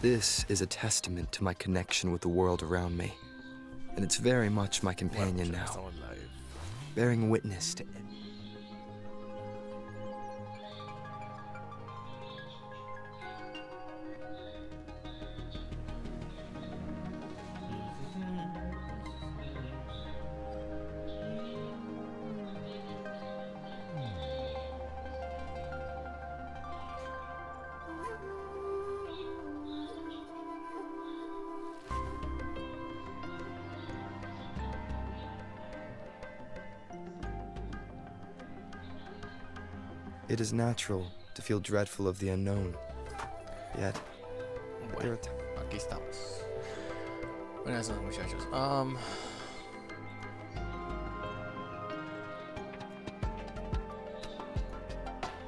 This is a testament to my connection with the world around me. And it's very much my companion now, bearing witness to it. It is natural to feel dreadful of the unknown. Yet, Bueno, aquí estamos. Buenas noches, muchachos.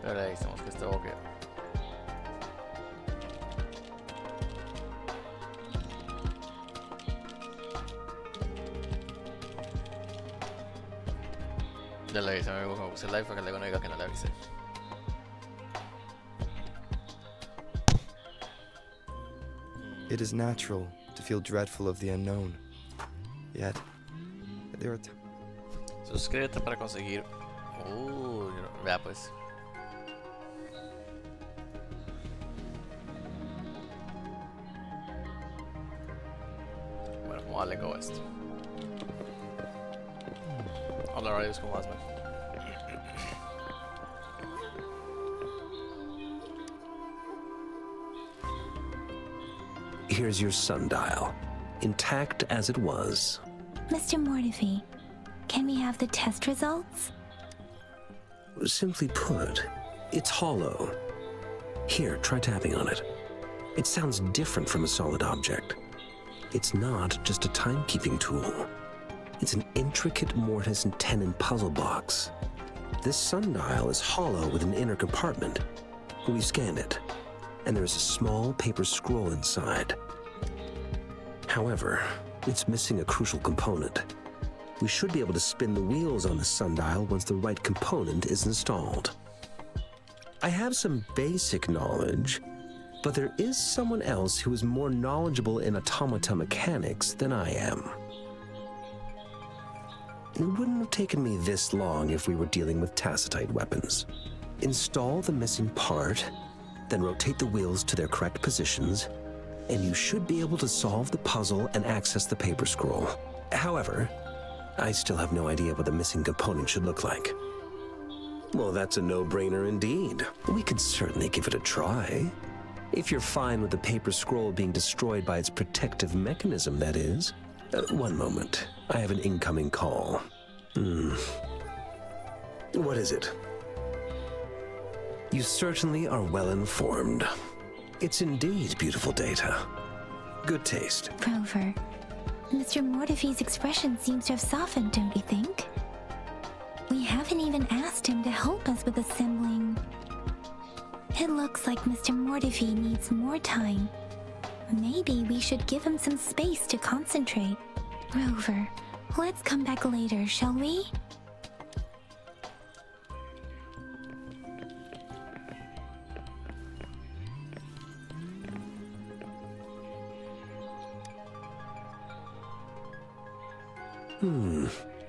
Pero ahí estamos que esto ok. Ya le avisé a mi amigo que me puse live para que luego no diga que no le avisé. it is natural to feel dreadful of the unknown. Yet, there are times. Suscríbete para conseguir. Vea pues. Bueno, ¿cómo vale con esto? Hola, radios, ¿cómo vas, man? Here's your sundial, intact as it was. Mr. Mortefi, can we have the test results? Simply put, it's hollow. Here, try tapping on it. It sounds different from a solid object. It's not just a timekeeping tool. It's an intricate mortise and tenon puzzle box. This sundial is hollow with an inner compartment. We've scanned it, and there's a small paper scroll inside. However, it's missing a crucial component. We should be able to spin the wheels on the sundial once the right component is installed. I have some basic knowledge, but there is someone else who is more knowledgeable in automata mechanics than I am. It wouldn't have taken me this long if we were dealing with tacitite weapons. Install the missing part, then rotate the wheels to their correct positions, and you should be able to solve the puzzle and access the paper scroll. However, I still have no idea what the missing component should look like. Well, that's a no-brainer indeed. We could certainly give it a try. If you're fine with the paper scroll being destroyed by its protective mechanism, that is. One moment. I have an incoming call. What is it? You certainly are well informed. It's indeed beautiful data. Good taste. Rover, Mr. Mortefi's expression seems to have softened, don't you think? We haven't even asked him to help us with assembling. It looks like Mr. Mortefi needs more time. Maybe we should give him some space to concentrate. Rover, let's come back later, shall we?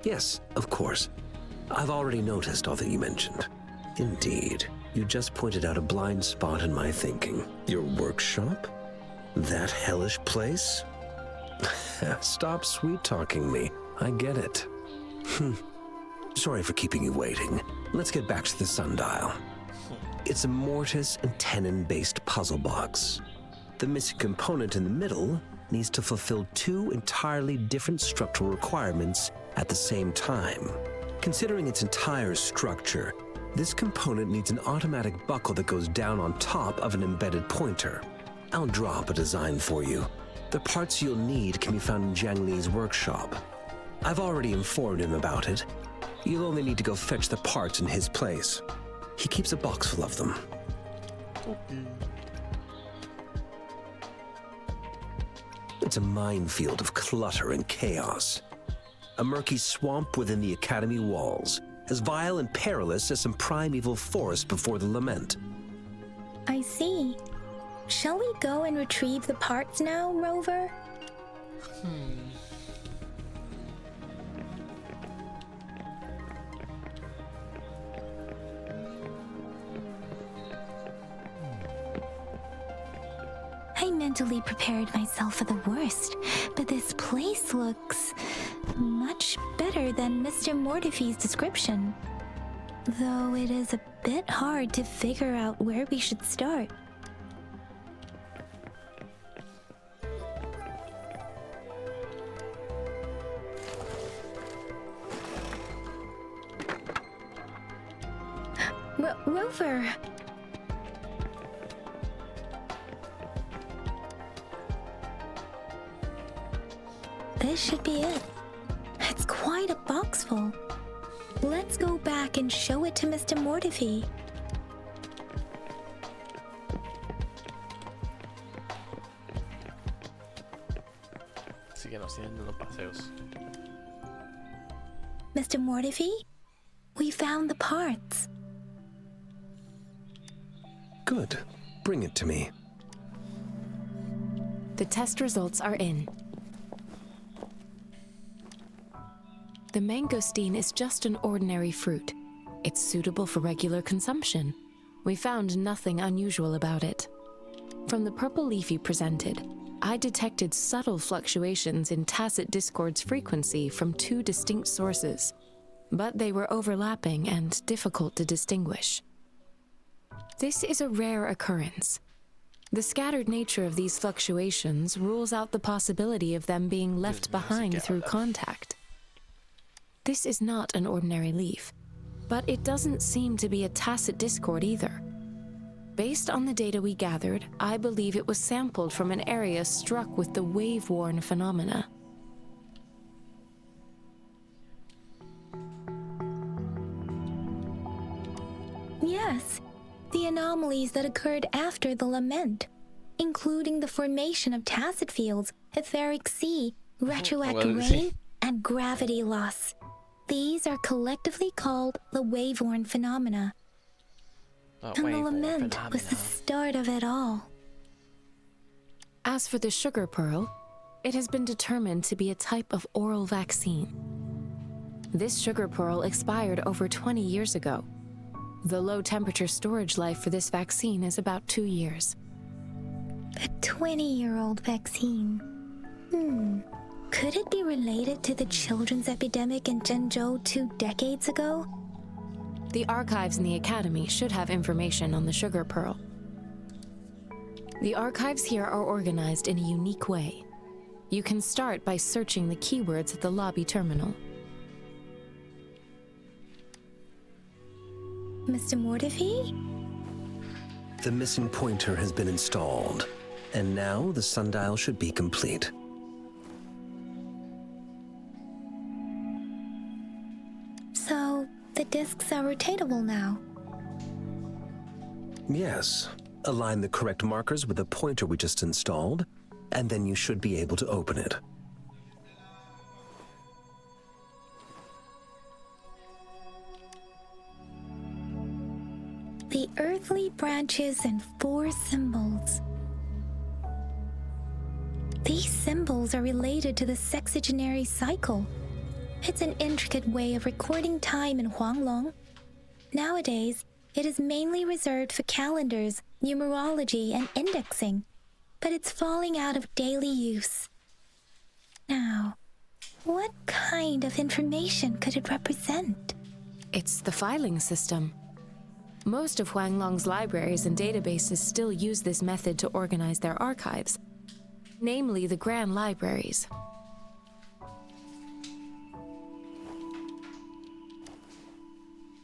Yes, of course. I've already noticed all that you mentioned. Indeed, you just pointed out a blind spot in my thinking. Your workshop? That hellish place? Stop sweet-talking me. I get it. Sorry for keeping you waiting. Let's get back to the sundial. It's a mortise and tenon-based puzzle box. The missing component in the middle needs to fulfill two entirely different structural requirements at the same time. Considering its entire structure, this component needs an automatic buckle that goes down on top of an embedded pointer. I'll draw up a design for you. The parts you'll need can be found in Jiang Li's workshop. I've already informed him about it. You'll only need to go fetch the parts in his place. He keeps a box full of them. It's a minefield of clutter and chaos. A murky swamp within the academy walls, as vile and perilous as some primeval forest before the lament. I see. Shall we go and retrieve the parts now, Rover? I mentally prepared myself for the worst, but this place looks much better than Mr. Mortifee's description. Though it is a bit hard to figure out where we should start. Rover! This should be it. It's quite a box full. Let's go back and show it to Mr. Mortifee. Así que nos tienen dando paseos. Mr. Mortifee, we found the parts. Good. Bring it to me. The test results are in. The mangosteen is just an ordinary fruit. It's suitable for regular consumption. We found nothing unusual about it. From the purple leaf you presented, I detected subtle fluctuations in tacit discord's frequency from two distinct sources, but they were overlapping and difficult to distinguish. This is a rare occurrence. The scattered nature of these fluctuations rules out the possibility of them being left behind through contact. This is not an ordinary leaf, but it doesn't seem to be a tacit discord either. Based on the data we gathered, I believe it was sampled from an area struck with the wave-worn phenomena. Yes, the anomalies that occurred after the lament, including the formation of tacit fields, etheric sea, retroactive rain, and gravity loss. These are collectively called the wave-worn phenomena. And the lament was the start of it all. As for the sugar pearl, it has been determined to be a type of oral vaccine. This sugar pearl expired over 20 years ago. The low-temperature storage life for this vaccine is about 2 years. A 20-year-old vaccine. Could it be related to the children's epidemic in Zhengzhou 2 decades ago? The archives in the Academy should have information on the sugar pearl. The archives here are organized in a unique way. You can start by searching the keywords at the lobby terminal. Mr. Mortifee? The missing pointer has been installed, and now the sundial should be complete. So, the discs are rotatable now? Yes. Align the correct markers with the pointer we just installed, and then you should be able to open it. The earthly branches and 4 symbols. These symbols are related to the sexagenary cycle. It's an intricate way of recording time in Huanglong. Nowadays, it is mainly reserved for calendars, numerology, and indexing, but it's falling out of daily use. Now, what kind of information could it represent? It's the filing system. Most of Huanglong's libraries and databases still use this method to organize their archives, namely the Grand Libraries.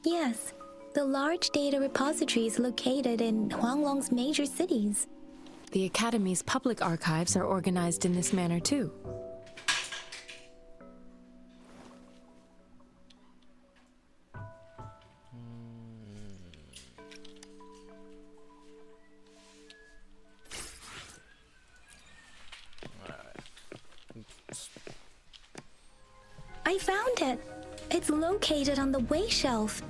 Yes, the large data repositories located in Huanglong's major cities. The Academy's public archives are organized in this manner too. I found it! It's located on the way shelf.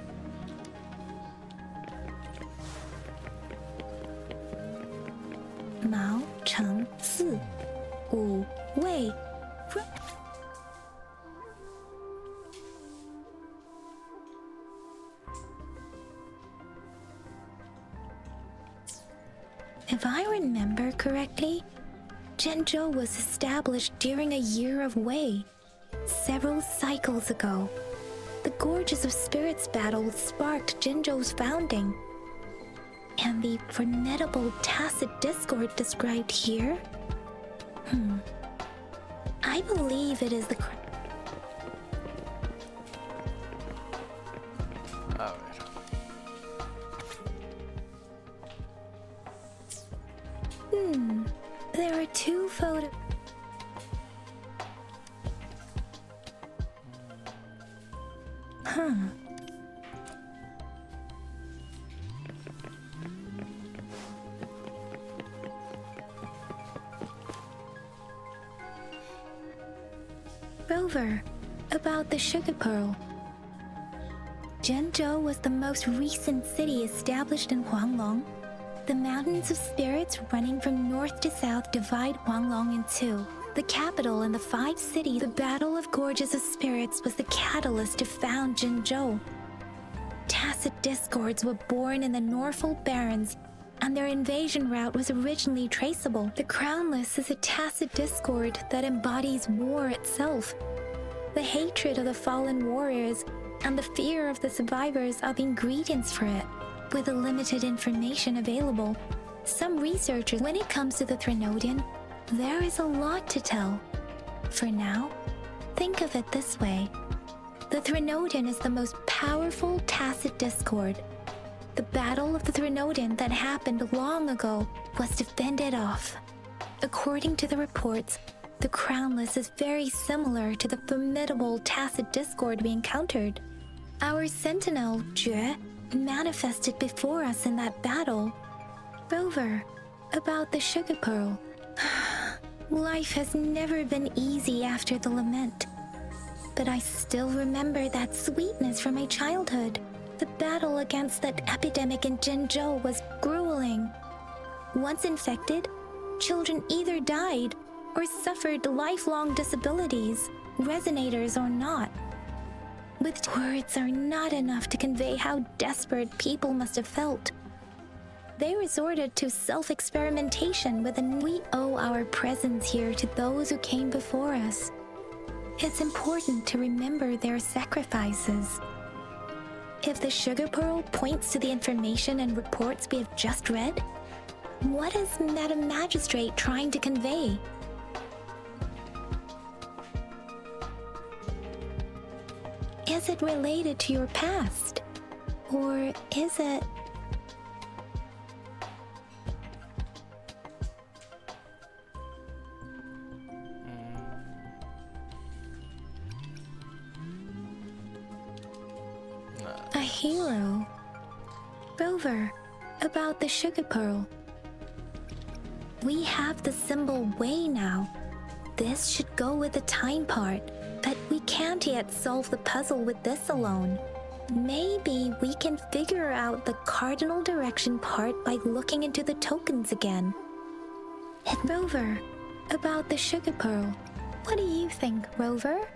If I remember correctly, Zhenzhou was established during a year of Wei, several cycles ago. The Gorges of Spirits battle sparked Zhenzhou's founding. And the formidable tacit discord described here? I believe it is the... A ver. There are two photos. Rover, about the sugar pearl. Zhenzhou was the most recent city established in Huanglong. The mountains of spirits running from north to south divide Huanglong in two. The capital and the 5 cities, the Battle of Gorges of Spirits was the catalyst to found Zhenzhou. Tacit discords were born in the Norfolk Barrens, and their invasion route was originally traceable. The Crownless is a tacit discord that embodies war itself. The hatred of the fallen warriors and the fear of the survivors are the ingredients for it. With the limited information available, some researchers, when it comes to the Threnodian, there is a lot to tell. For now, think of it this way. The Threnodian is the most powerful tacit discord. The Battle of the Threnodian that happened long ago was defended off. According to the reports, the Crownless is very similar to the formidable tacit discord we encountered. Our sentinel, Jue, manifested before us in that battle. Rover, about the sugar pearl. Life has never been easy after the lament. But I still remember that sweetness from my childhood. The battle against that epidemic in Zhenzhou was grueling. Once infected, children either died or suffered lifelong disabilities, resonators or not. With words are not enough to convey how desperate people must have felt. They resorted to self-experimentation we owe our presence here to those who came before us. It's important to remember their sacrifices. If the sugar pearl points to the information and reports we have just read, what is Madam Magistrate trying to convey? Is it related to your past? Or is it... a hero? Rover, about the sugar pearl. We have the symbol Wei now. This should go with the time part, but we can't yet solve the puzzle with this alone. Maybe we can figure out the cardinal direction part by looking into the tokens again. And Rover, about the sugar pearl. What do you think, Rover?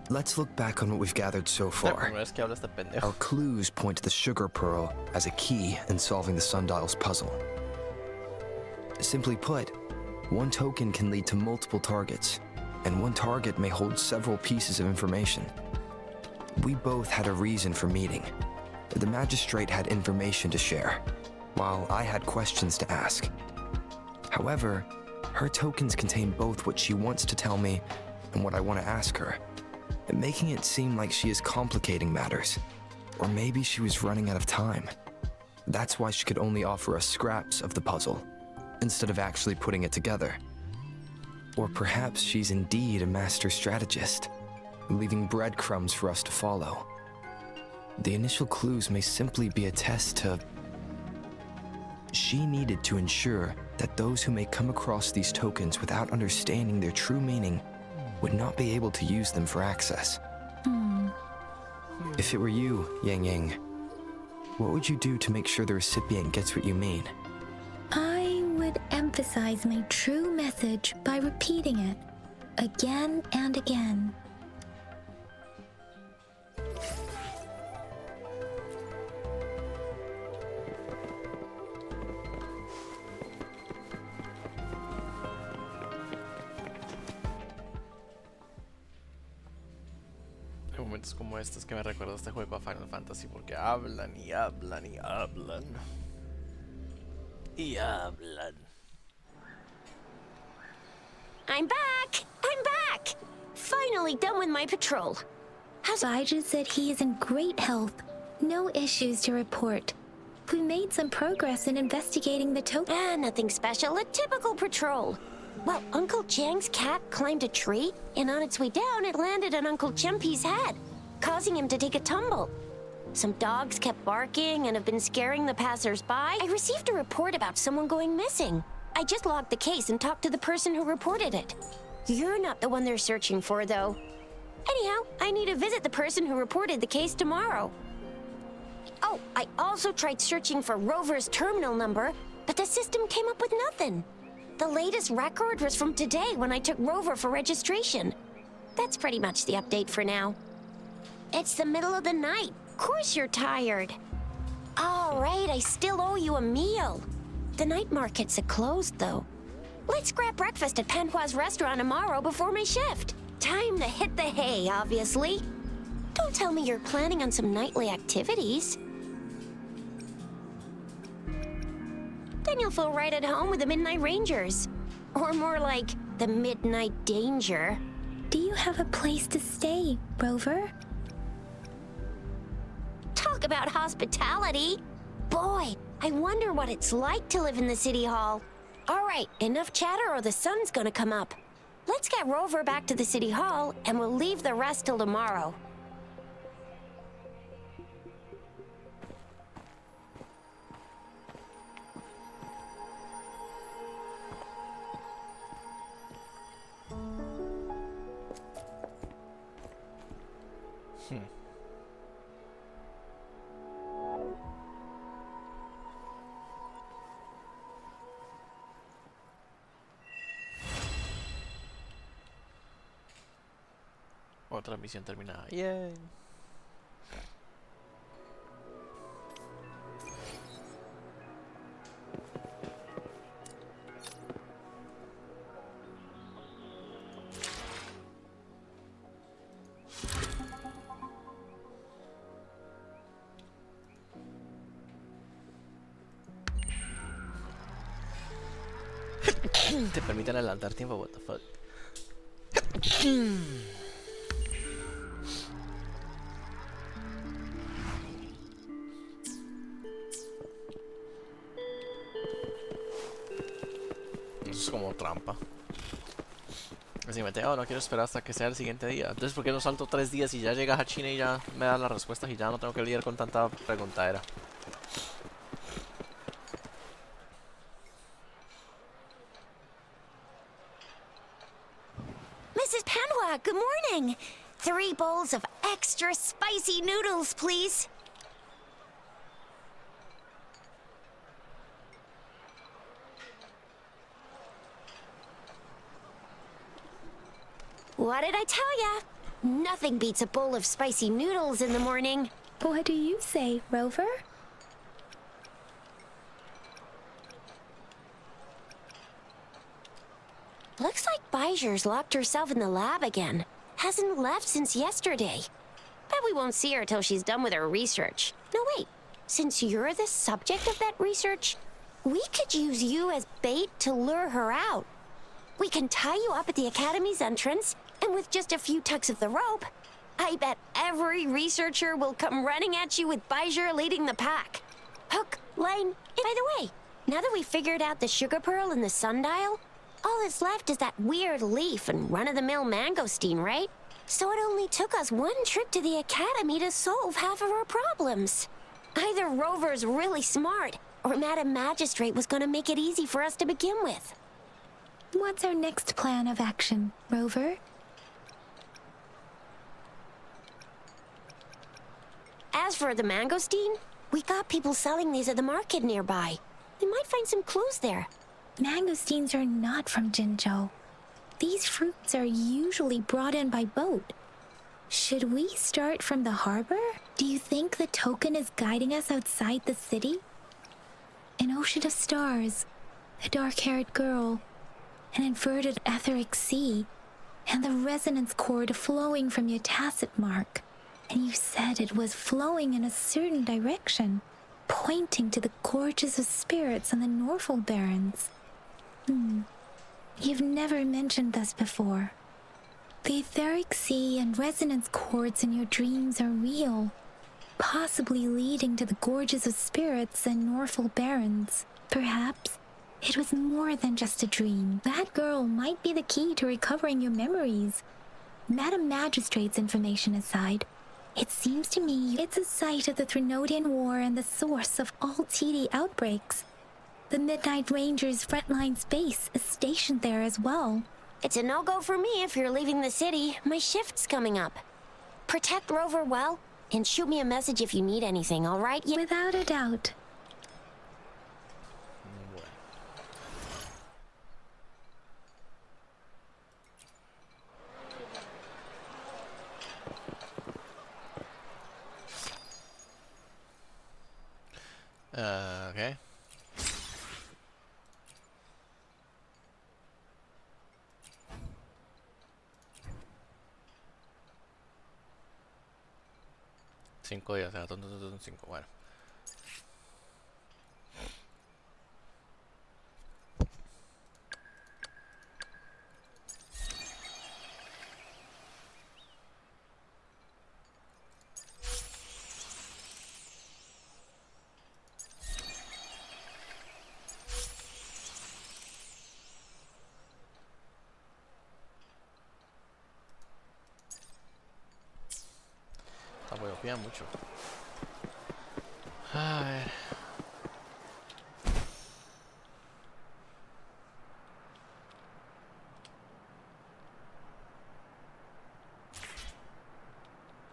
Let's look back on what we've gathered so La far. primera vez que habla este pendejo. Our clues point to the sugar pearl as a key in solving the sundial's puzzle. Simply put, one token can lead to multiple targets, and one target may hold several pieces of information. We both had a reason for meeting. The magistrate had information to share, while I had questions to ask. However, her tokens contain both what she wants to tell me and what I want to ask her, making it seem like she is complicating matters. Or maybe she was running out of time. That's why she could only offer us scraps of the puzzle, instead of actually putting it together. Or perhaps she's indeed a master strategist, leaving breadcrumbs for us to follow. The initial clues may simply be a test to... She needed to ensure that those who may come across these tokens without understanding their true meaning would not be able to use them for access. If it were you, Yang Yang, what would you do to make sure the recipient gets what you mean? I would emphasize my true message by repeating it. again and again. Hay momentos como estos que me recuerda este juego a Final Fantasy porque hablan y hablan y hablan. Y hablan. I'm back! I'm back! Finally done with my patrol. Baiju said he is in great health. No issues to report. We made some progress in investigating the token. Nothing special. A typical patrol. Well, Uncle Jiang's cat climbed a tree, and on its way down, it landed on Uncle Chempi's head, causing him to take a tumble. Some dogs kept barking and have been scaring the passers-by. I received a report about someone going missing. I just logged the case and talked to the person who reported it. You're not the one they're searching for, though. Anyhow, I need to visit the person who reported the case tomorrow. Oh, I also tried searching for Rover's terminal number, but the system came up with nothing. The latest record was from today when I took Rover for registration. That's pretty much the update for now. It's the middle of the night. Of course you're tired. All right, I still owe you a meal. The night markets are closed, though. Let's grab breakfast at Panhua's restaurant tomorrow before my shift. Time to hit the hay, obviously. Don't tell me you're planning on some nightly activities. Then you'll feel right at home with the Midnight Rangers. Or more like, the Midnight Danger. Do you have a place to stay, Rover? Talk about hospitality. Boy, I wonder what it's like to live in the City Hall. All right, enough chatter or the sun's gonna come up. Let's get Rover back to the City Hall, and we'll leave the rest till tomorrow. Otra misión terminada. Yay. Te permiten adelantar tiempo, what the fuck. Es como trampa. Básicamente, oh, no quiero esperar hasta que sea el siguiente día. Entonces, ¿por qué no salto 3 días y ya llegas a China y ya me das las respuestas y ya no tengo que lidiar con tanta preguntadera? Mrs. Panhua, good morning. 3 bowls of extra spicy noodles, please. What did I tell ya? Nothing beats a bowl of spicy noodles in the morning. What do you say, Rover? Looks like Baiju's locked herself in the lab again. Hasn't left since yesterday. Bet we won't see her till she's done with her research. No, wait. Since you're the subject of that research, we could use you as bait to lure her out. We can tie you up at the Academy's entrance, and with just a few tugs of the rope, I bet every researcher will come running at you with Baiju leading the pack. Hook, line, and by the way, now that we've figured out the sugar pearl and the sundial, all that's left is that weird leaf and run-of-the-mill mangosteen, right? So it only took us 1 trip to the Academy to solve half of our problems. Either Rover's really smart, or Madam Magistrate was gonna make it easy for us to begin with. What's our next plan of action, Rover? As for the mangosteen, we got people selling these at the market nearby. We might find some clues there. Mangosteens are not from Jinzhou. these fruits are usually brought in by boat. Should we start from the harbor? Do you think the token is guiding us outside the city? An ocean of stars, a dark-haired girl, an inverted etheric sea, and the resonance cord flowing from your tacit mark. And you said it was flowing in a certain direction, pointing to the gorges of spirits on the Norfolk Barrens. You've never mentioned this before. The etheric sea and resonance cords in your dreams are real, possibly leading to the gorges of spirits and Norfolk Barrens. Perhaps it was more than just a dream. That girl might be the key to recovering your memories. Madam Magistrate's information aside, it seems to me it's a site of the Threnodian War and the source of all TD outbreaks. The Midnight Rangers' frontline base is stationed there as well. It's a no-go for me if you're leaving the city. My shift's coming up. Protect Rover well, and shoot me a message if you need anything, all right? Without a doubt. Okay. Cinco días, o sea, son 5, bueno. Pida mucho. A ver.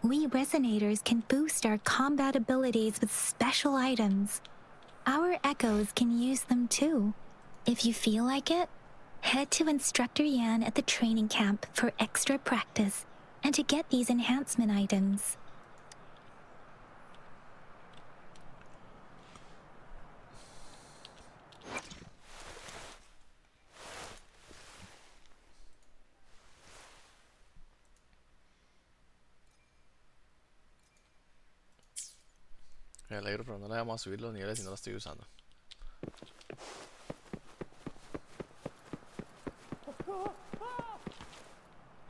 We Resonators can boost our combat abilities with special items. Our Echoes can use them too. If you feel like it, head to Instructor Yan at the training camp for extra practice and to get these enhancement items. Me alegro, pero no le vamos a subir los niveles si no lo estoy usando.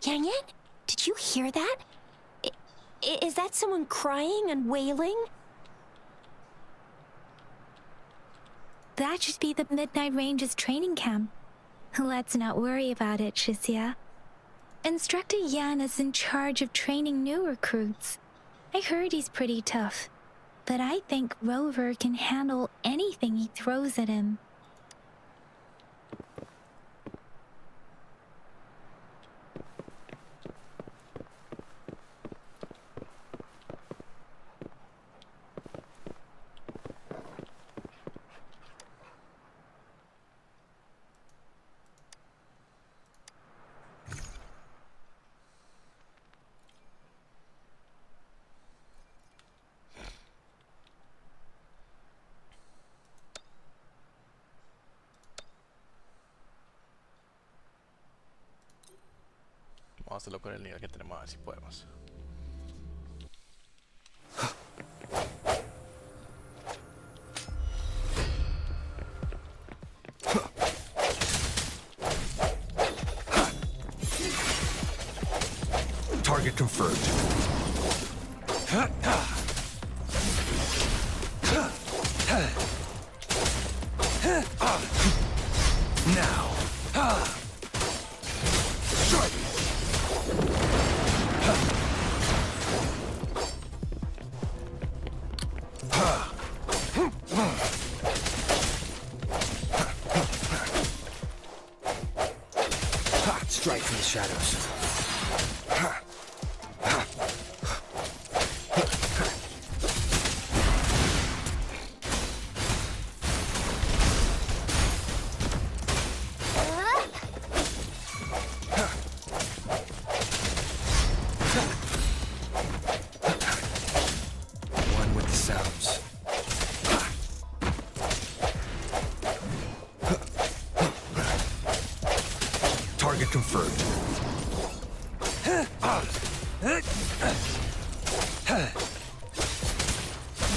Yang Yang, did you hear that? Is that someone crying and wailing? That should be the Midnight Ranges training camp. Let's not worry about it, Shisia. Instructor Yan is in charge of training new recruits. I heard he's pretty tough, but I think Rover can handle anything he throws at him. Vamos a hacerlo con el nivel que tenemos, a ver si podemos. Target confirmed. Now. Strike. Strike from the shadows.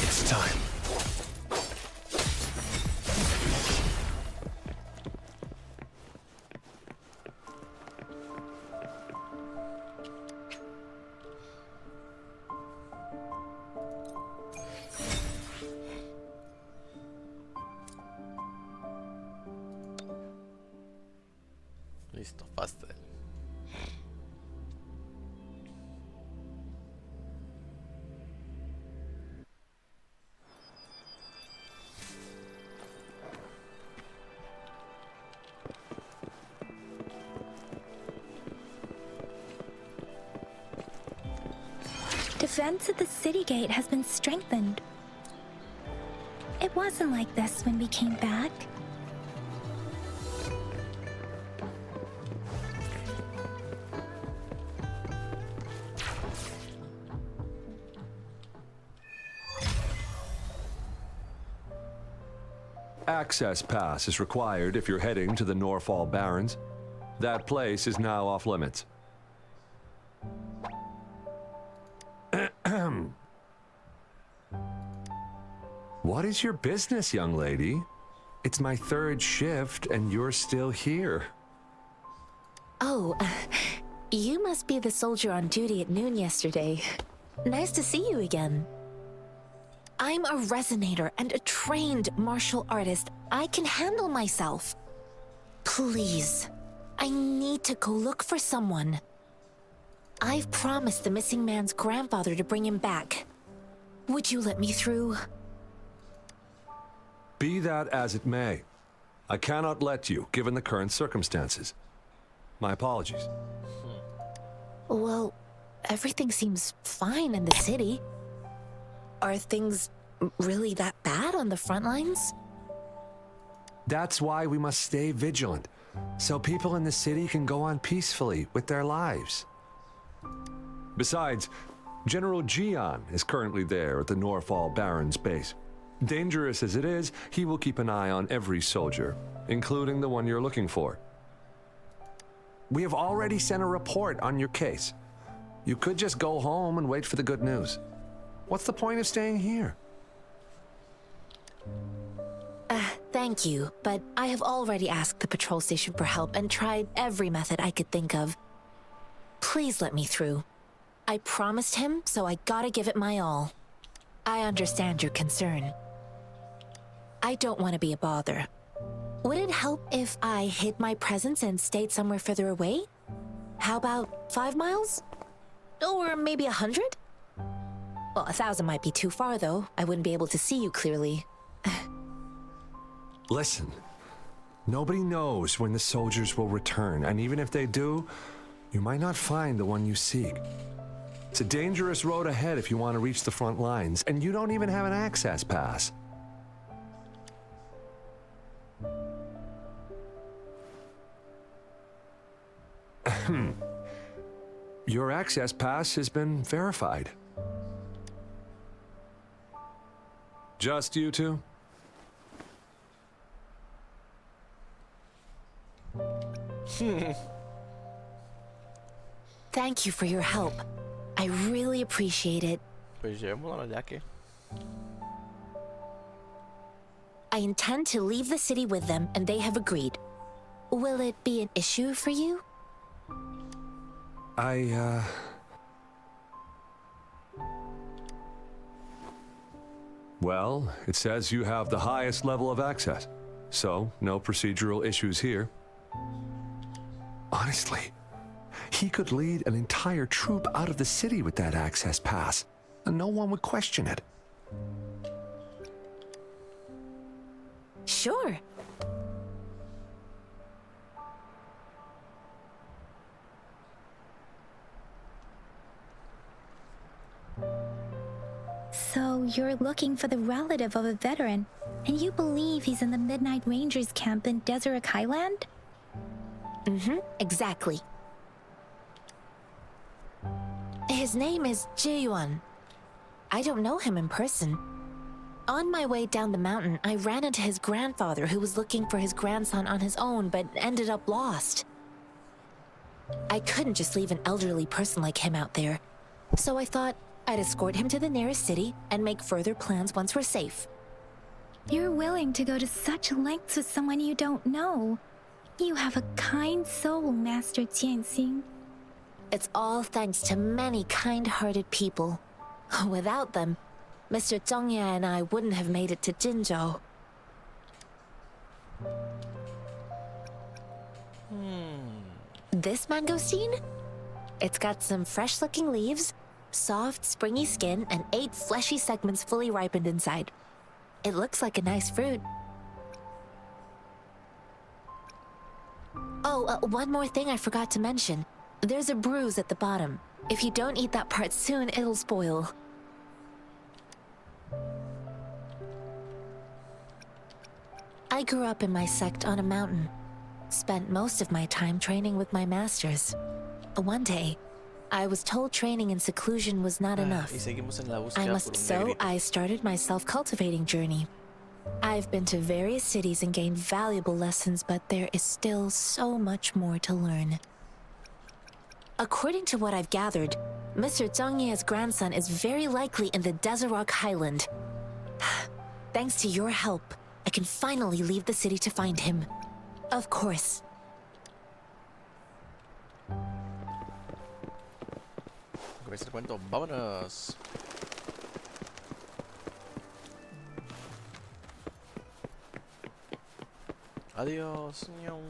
It's time. Listo, pastel. Defense at the city gate has been strengthened. It wasn't like this when we came back. Access pass is required if you're heading to the Norfall Barrens. That place is now off limits. What is your business, young lady? It's my third shift and you're still here. Oh, you must be the soldier on duty at noon yesterday. Nice to see you again. I'm a resonator and a trained martial artist. I can handle myself. Please, I need to go look for someone. I've promised the missing man's grandfather to bring him back. Would you let me through? Be that as it may, I cannot let you, given the current circumstances. My apologies. Well, everything seems fine in the city. Are things really that bad on the front lines? That's why we must stay vigilant, so people in the city can go on peacefully with their lives. Besides, General Gian is currently there at the Norfall Barrens base. Dangerous as it is, he will keep an eye on every soldier, including the one you're looking for. We have already sent a report on your case. You could just go home and wait for the good news. What's the point of staying here? Thank you, but I have already asked the patrol station for help and tried every method I could think of. Please let me through. I promised him, so I gotta give it my all. I understand your concern. I don't want to be a bother. Would it help if I hid my presence and stayed somewhere further away? How about 5 miles? Or maybe 100? Well, 1,000 might be too far, though. I wouldn't be able to see you clearly. Listen, nobody knows when the soldiers will return, and even if they do, you might not find the one you seek. It's a dangerous road ahead if you want to reach the front lines, and you don't even have an access pass. Your access pass has been verified. Just you two? Thank you for your help. I really appreciate it. Pues llevémosla ya que. I intend to leave the city with them, and they have agreed. Will it be an issue for you? Well, it says you have the highest level of access, so no procedural issues here. Honestly, he could lead an entire troop out of the city with that access pass, and no one would question it. Sure. So you're looking for the relative of a veteran, and you believe he's in the Midnight Rangers camp in Deseret Highland? Exactly. His name is Ji-yuan. I don't know him in person. On my way down the mountain, I ran into his grandfather who was looking for his grandson on his own but ended up lost. I couldn't just leave an elderly person like him out there. So I thought I'd escort him to the nearest city and make further plans once we're safe. You're willing to go to such lengths with someone you don't know. You have a kind soul, Master Tianxing. It's all thanks to many kind-hearted people. Without them, Mr. Zhongye and I wouldn't have made it to Jinzhou. This mangosteen? It's got some fresh-looking leaves, soft, springy skin, and 8 fleshy segments fully ripened inside. It looks like a nice fruit. Oh, one more thing I forgot to mention. There's a bruise at the bottom. If you don't eat that part soon, it'll spoil. I grew up in my sect on a mountain. Spent most of my time training with my masters. One day, I was told training in seclusion was not enough. I must so I started my self-cultivating journey. I've been to various cities and gained valuable lessons, but there is still so much more to learn. According to what I've gathered, Mr. Zhongye's grandson is very likely in the Desert Highland. Thanks to your help, I can finally leave the city to find him. Of course. Comienza el cuento, vámonos. Adiós. Ñau.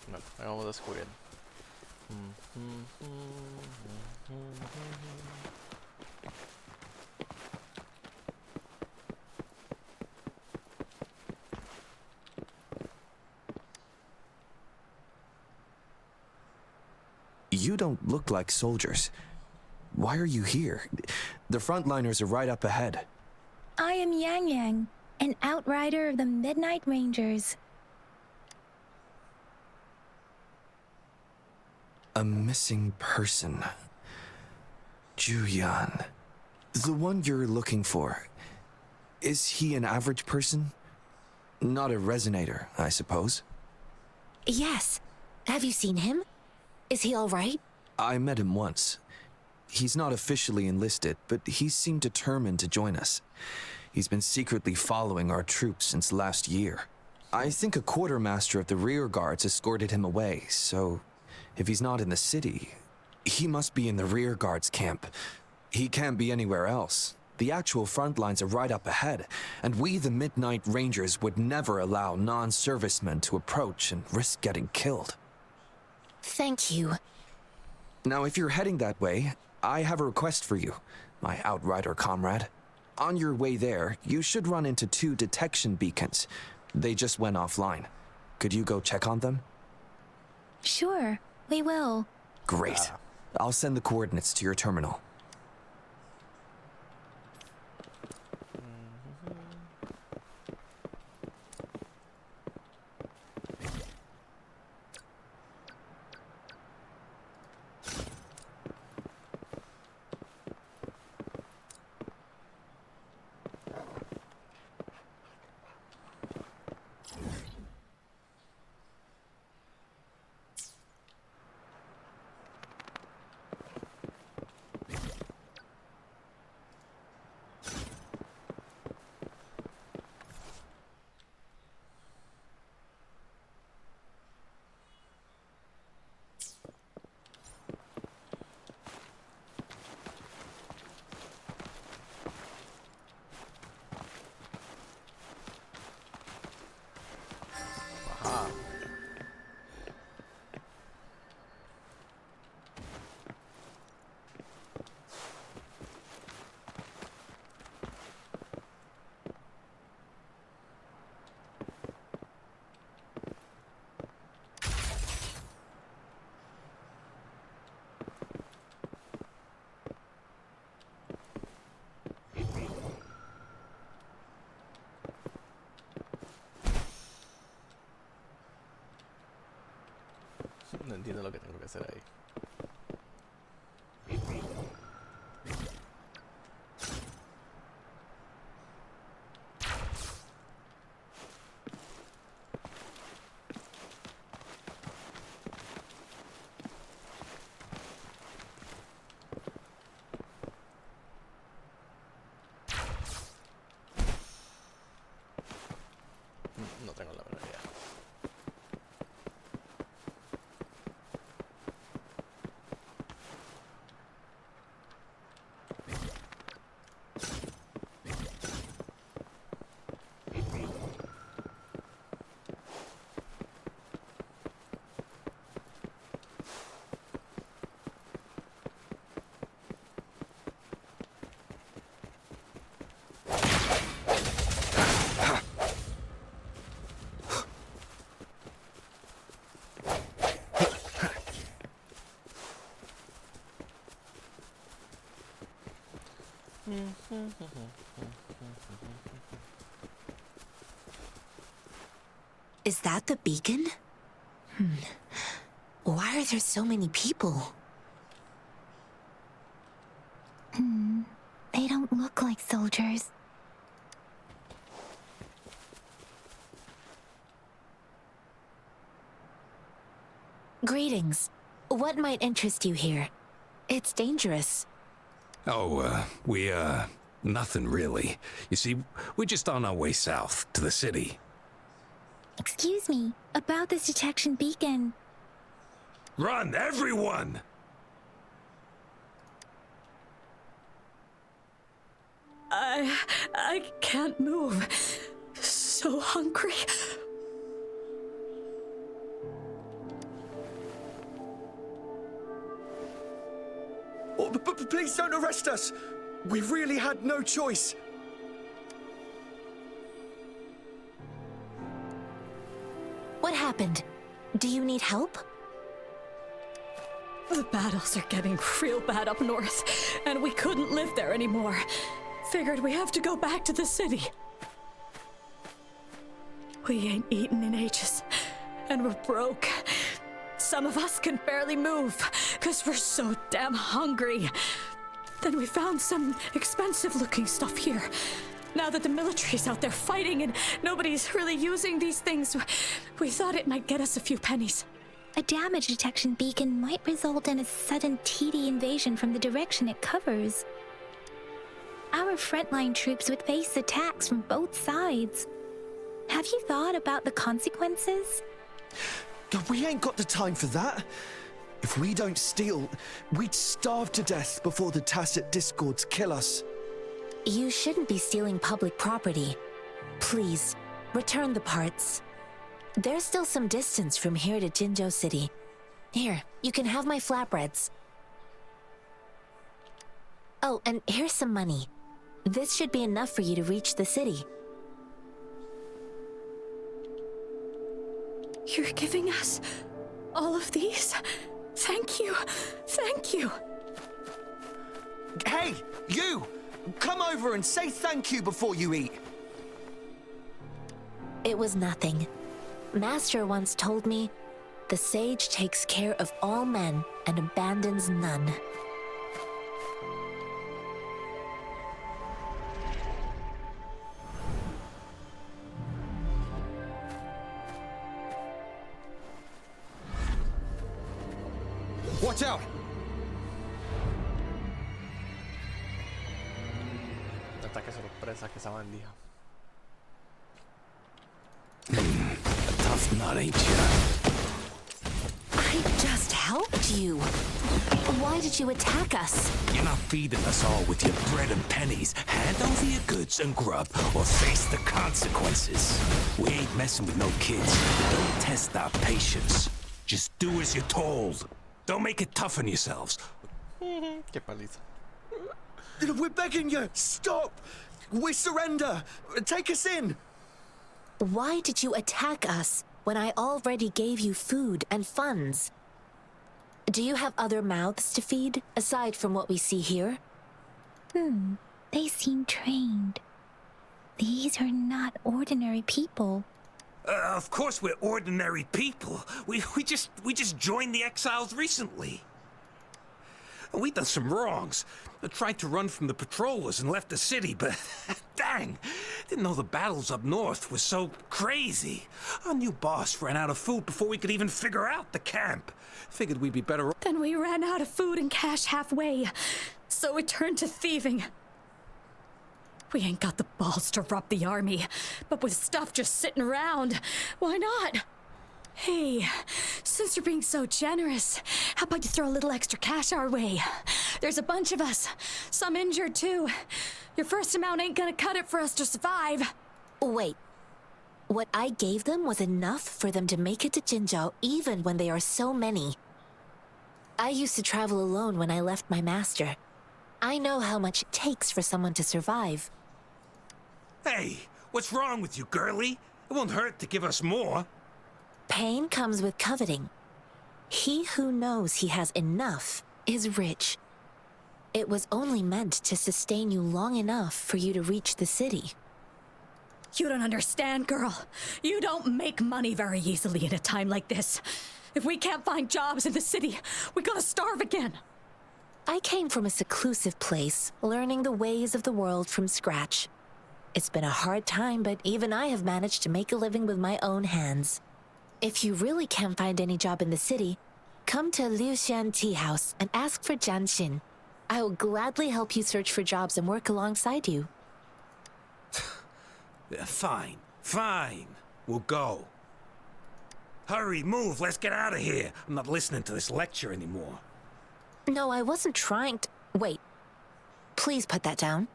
No, hagamos descubrir. You don't look like soldiers. Why are you here? The frontliners are right up ahead. I am Yang Yang, an outrider of the Midnight Rangers. A missing person. Juyan. The one you're looking for. Is he an average person? Not a resonator, I suppose. Yes. Have you seen him? Is he all right? I met him once. He's not officially enlisted, but he seemed determined to join us. He's been secretly following our troops since last year. I think a quartermaster of the rear guards escorted him away, so if he's not in the city, he must be in the rear guards camp. He can't be anywhere else. The actual front lines are right up ahead, and we, the Midnight Rangers, would never allow non-servicemen to approach and risk getting killed. Thank you. Now, if you're heading that way, I have a request for you, my outrider comrade. On your way there, you should run into 2 detection beacons. They just went offline. Could you go check on them? Sure, we will. Great. I'll send the coordinates to your terminal. No entiendo lo que tengo que hacer ahí. No tengo la menor idea. Is that the beacon? Why are there so many people? They don't look like soldiers. Greetings. What might interest you here? It's dangerous. Oh, nothing really. You see, we're just on our way south to the city. Excuse me, about this detection beacon. Run, everyone! I can't move. So hungry. Oh, but please don't arrest us. We really had no choice. What happened? Do you need help? The battles are getting real bad up north, and we couldn't live there anymore. Figured we have to go back to the city. We ain't eaten in ages, and we're broke. Some of us can barely move, 'cause we're so damn hungry. Then we found some expensive-looking stuff here. Now that the military's out there fighting and nobody's really using these things, we thought it might get us a few pennies. A damage detection beacon might result in a sudden TD invasion from the direction it covers. Our frontline troops would face attacks from both sides. Have you thought about the consequences? We ain't got the time for that. If we don't steal, we'd starve to death before the tacit discords kill us. You shouldn't be stealing public property. Please, return the parts. There's still some distance from here to Jinzhou City. Here, you can have my flatbreads. Oh, and here's some money. This should be enough for you to reach the city. You're giving us all of these? Thank you. Thank you. Hey, you! Come over and say thank you before you eat. It was nothing. Master once told me, the sage takes care of all men and abandons none. Watch out! Ataque sorpresa que esa bandija. A tough nut, ain't ya? I just helped you. Why did you attack us? You're not feeding us all with your bread and pennies. Hand over your goods and grub, or face the consequences. We ain't messing with no kids. Don't test our patience. Just do as you're told. Don't make it tough on yourselves. Qué paliza. We're begging you, stop! We surrender! Take us in! Why did you attack us when I already gave you food and funds? Do you have other mouths to feed, aside from what we see here? They seem trained. These are not ordinary people. Of course we're ordinary people. We just joined the exiles recently. We done some wrongs. I tried to run from the patrollers and left the city, but dang, didn't know the battles up north were so crazy. Our new boss ran out of food before we could even figure out the camp. Figured we'd be better off. Then we ran out of food and cash halfway, so we turned to thieving. We ain't got the balls to rob the army, but with stuff just sitting around, why not? Hey, since you're being so generous, how about you throw a little extra cash our way? There's a bunch of us, some injured too. Your first amount ain't gonna cut it for us to survive. Wait. What I gave them was enough for them to make it to Jinzhou even when they are so many. I used to travel alone when I left my master. I know how much it takes for someone to survive. Hey, what's wrong with you, girlie? It won't hurt to give us more. Pain comes with coveting. He who knows he has enough is rich. It was only meant to sustain you long enough for you to reach the city. You don't understand, girl. You don't make money very easily in a time like this. If we can't find jobs in the city, we're gonna starve again. I came from a seclusive place, learning the ways of the world from scratch. It's been a hard time, but even I have managed to make a living with my own hands. If you really can't find any job in the city, come to Liu Xian Tea House and ask for Jian Xin. I will gladly help you search for jobs and work alongside you. Fine, fine. We'll go. Hurry, move, let's get out of here. I'm not listening to this lecture anymore. No, I wasn't trying to... Wait. Please put that down.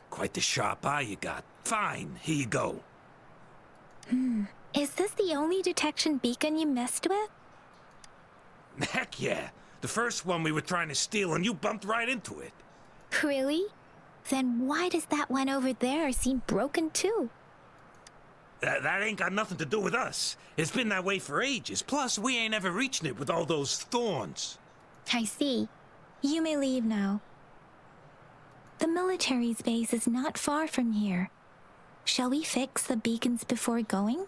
Quite the sharp eye you got. Fine, here you go. Is this the only detection beacon you messed with? Heck yeah. The first one we were trying to steal and you bumped right into it. Really? Then why does that one over there seem broken too? That ain't got nothing to do with us. It's been that way for ages. Plus, we ain't ever reaching it with all those thorns. I see. You may leave now. The military's base is not far from here. Shall we fix the beacons before going?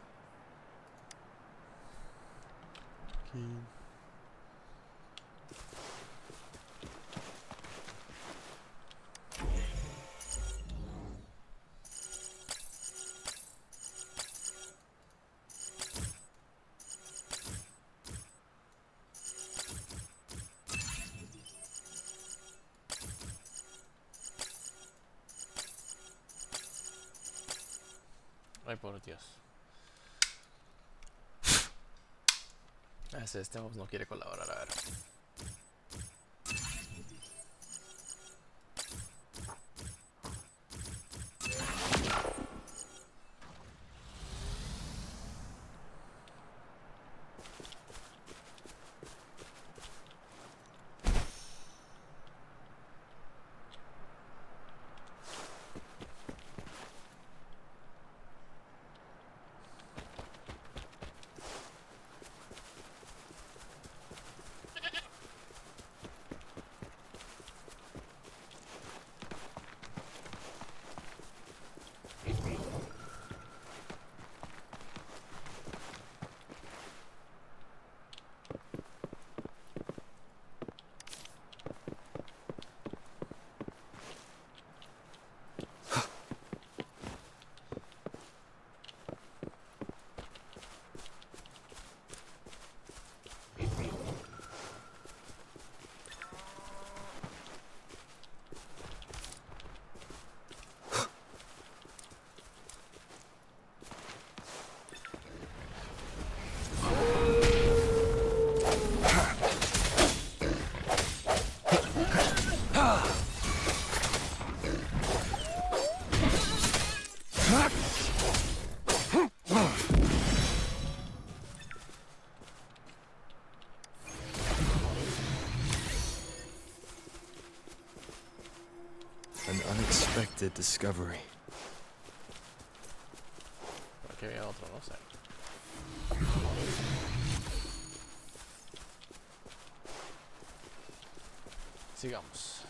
Ay, por Dios. Este no quiere colaborar, a ver. An unexpected discovery. Aquí había otro, no sé. Sigamos.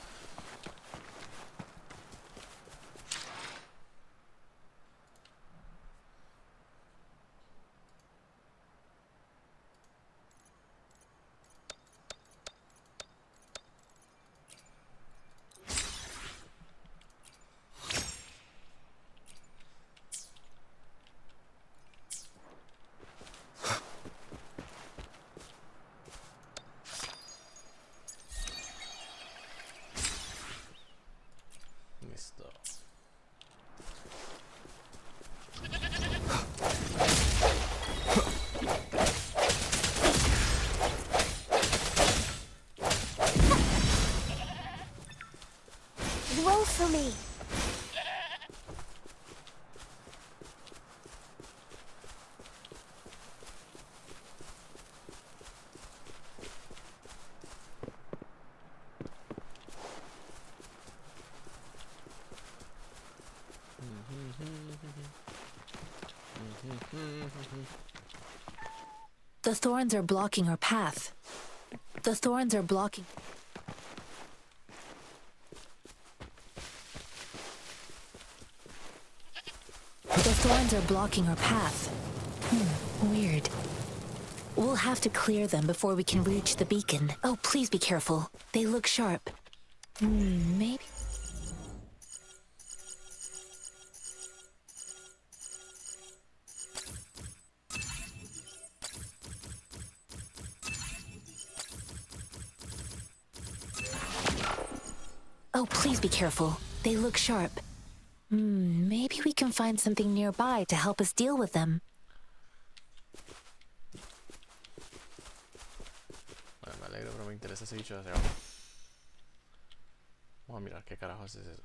The thorns are blocking our path. The thorns are blocking... The thorns are blocking our path. Weird. We'll have to clear them before we can reach the beacon. Oh, please be careful. They look sharp. Maybe... Oh, please be careful. They look sharp. Maybe we can find something nearby to help us deal with them. Bueno, me alegro, pero me interesa ese bicho de hacia abajo. Vamos a mirar qué carajos es eso.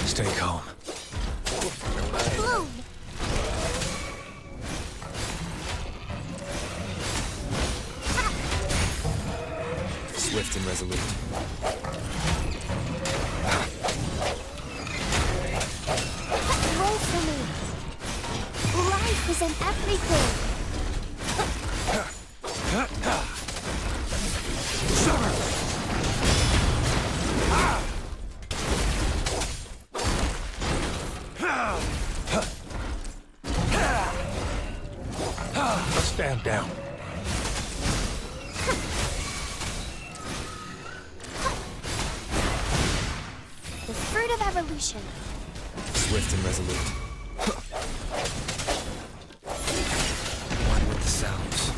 Stay calm. Bloom! Swift and resolute. Roll for me! Life is in everything! Stand down. The fruit of evolution. Swift and resolute. One with the sounds.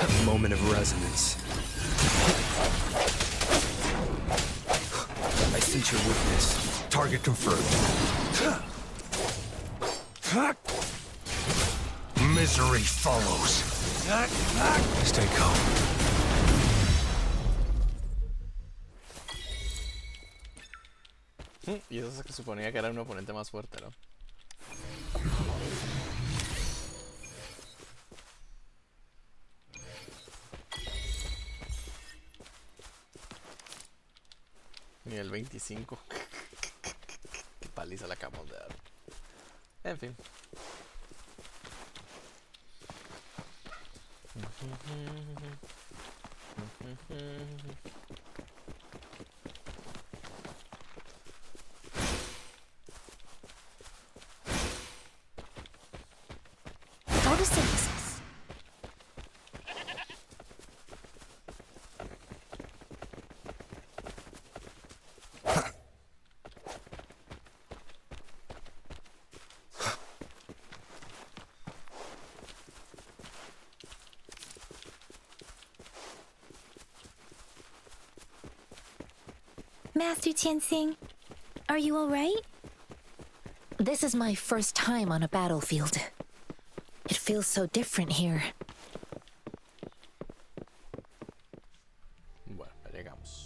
A moment of resonance. I sense your weakness. Target confirmed. Misery follows. Stay calm. Y eso es que suponía que era un oponente más fuerte, ¿no? Nivel 25. Qué paliza le acabamos de dar. En fin. Photosynthesis. Master Tianxing, are you all right? This is my first time on a battlefield. It feels so different here. Bueno, ya llegamos.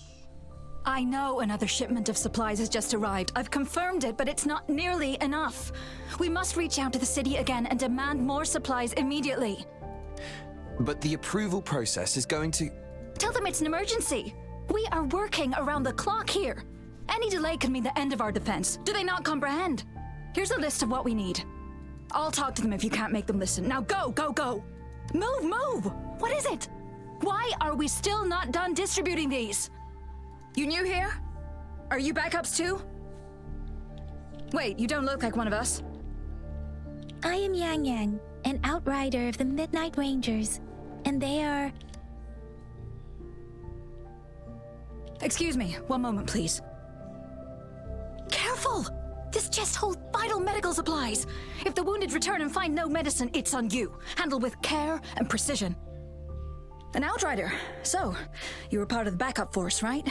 I know another shipment of supplies has just arrived. I've confirmed it, but it's not nearly enough. We must reach out to the city again and demand more supplies immediately. But the approval process is going to... Tell them it's an emergency. We are working around the clock here. Any delay could mean the end of our defense. Do they not comprehend? Here's a list of what we need. I'll talk to them if you can't make them listen. Now go, go, go! Move, move! What is it? Why are we still not done distributing these? You new here? Are you backups too? Wait, you don't look like one of us. I am Yang Yang, an outrider of the Midnight Rangers, and they are... Excuse me, one moment, please. Careful! This chest holds vital medical supplies. If the wounded return and find no medicine, it's on you. Handle with care and precision. An outrider. So, you were part of the backup force, right?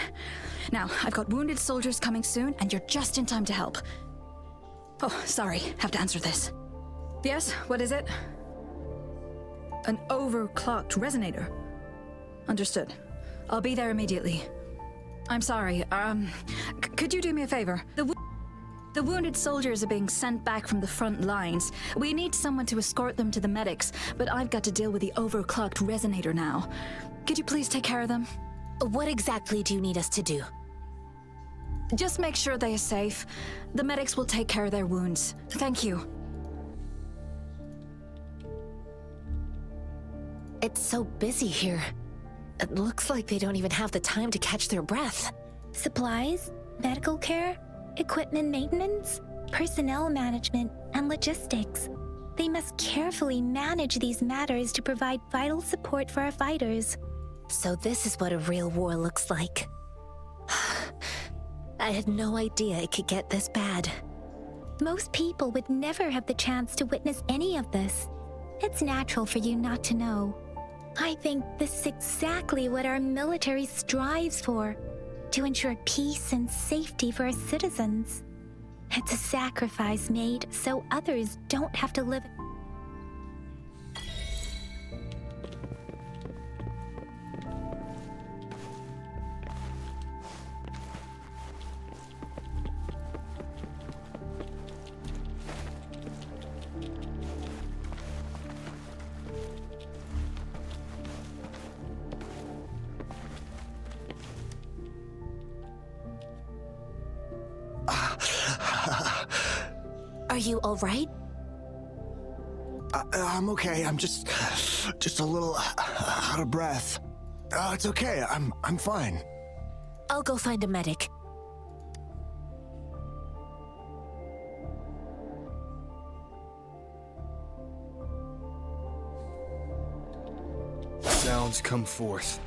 Now, I've got wounded soldiers coming soon, and you're just in time to help. Oh, sorry, have to answer this. Yes, what is it? An overclocked resonator. Understood. I'll be there immediately. I'm sorry, could you do me a favor? The wounded soldiers are being sent back from the front lines. We need someone to escort them to the medics, but I've got to deal with the overclocked resonator now. Could you please take care of them? What exactly do you need us to do? Just make sure they are safe. The medics will take care of their wounds. Thank you. It's so busy here. It looks like they don't even have the time to catch their breath. Supplies, medical care, equipment maintenance, personnel management, and logistics. They must carefully manage these matters to provide vital support for our fighters. So this is what a real war looks like. I had no idea it could get this bad. Most people would never have the chance to witness any of this. It's natural for you not to know. I think this is exactly what our military strives for, to ensure peace and safety for our citizens. It's a sacrifice made so others don't have to live. Are you all right? I'm okay. I'm just a little out of breath. It's okay. I'm fine. I'll go find a medic. Sounds come forth.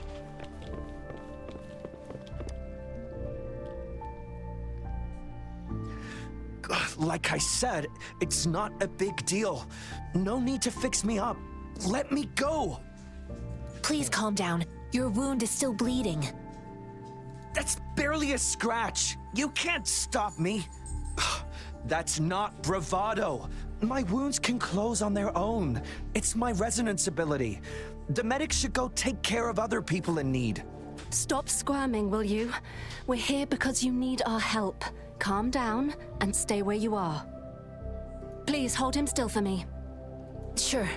Like I said, it's not a big deal. No need to fix me up. Let me go. Please calm down. Your wound is still bleeding. That's barely a scratch. You can't stop me. That's not bravado. My wounds can close on their own. It's my resonance ability. The medics should go take care of other people in need. Stop squirming, will you? We're here because you need our help. Calm down and stay where you are. Please hold him still for me. Sure.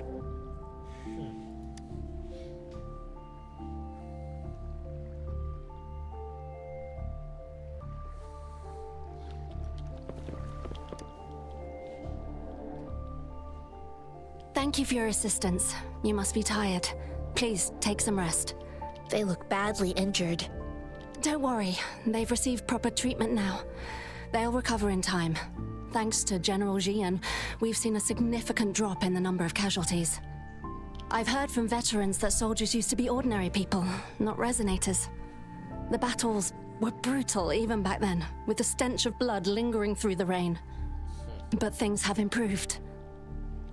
Thank you for your assistance. You must be tired. Please take some rest. They look badly injured. Don't worry, they've received proper treatment now. They'll recover in time. Thanks to General Jian, we've seen a significant drop in the number of casualties. I've heard from veterans that soldiers used to be ordinary people, not resonators. The battles were brutal even back then, with the stench of blood lingering through the rain. But things have improved.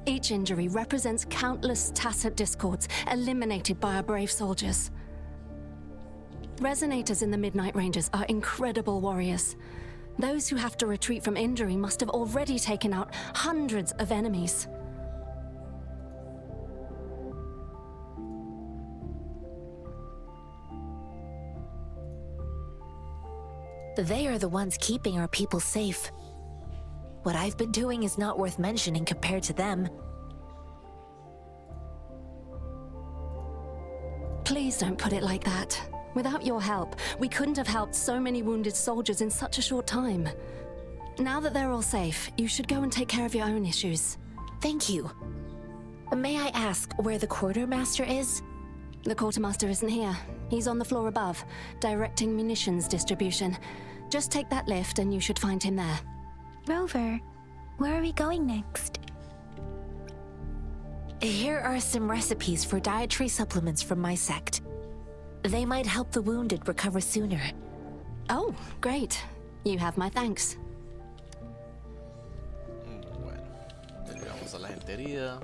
Each injury represents countless tacit discords eliminated by our brave soldiers. Resonators in the Midnight Rangers are incredible warriors. Those who have to retreat from injury must have already taken out hundreds of enemies. They are the ones keeping our people safe. What I've been doing is not worth mentioning compared to them. Please don't put it like that. Without your help, we couldn't have helped so many wounded soldiers in such a short time. Now that they're all safe, you should go and take care of your own issues. Thank you. May I ask where the quartermaster is? The quartermaster isn't here. He's on the floor above, directing munitions distribution. Just take that lift and you should find him there. Rover, where are we going next? Here are some recipes for dietary supplements from my sect. They might help the wounded recover sooner. Oh, great. You have my thanks. Bueno, llegamos a la gentería.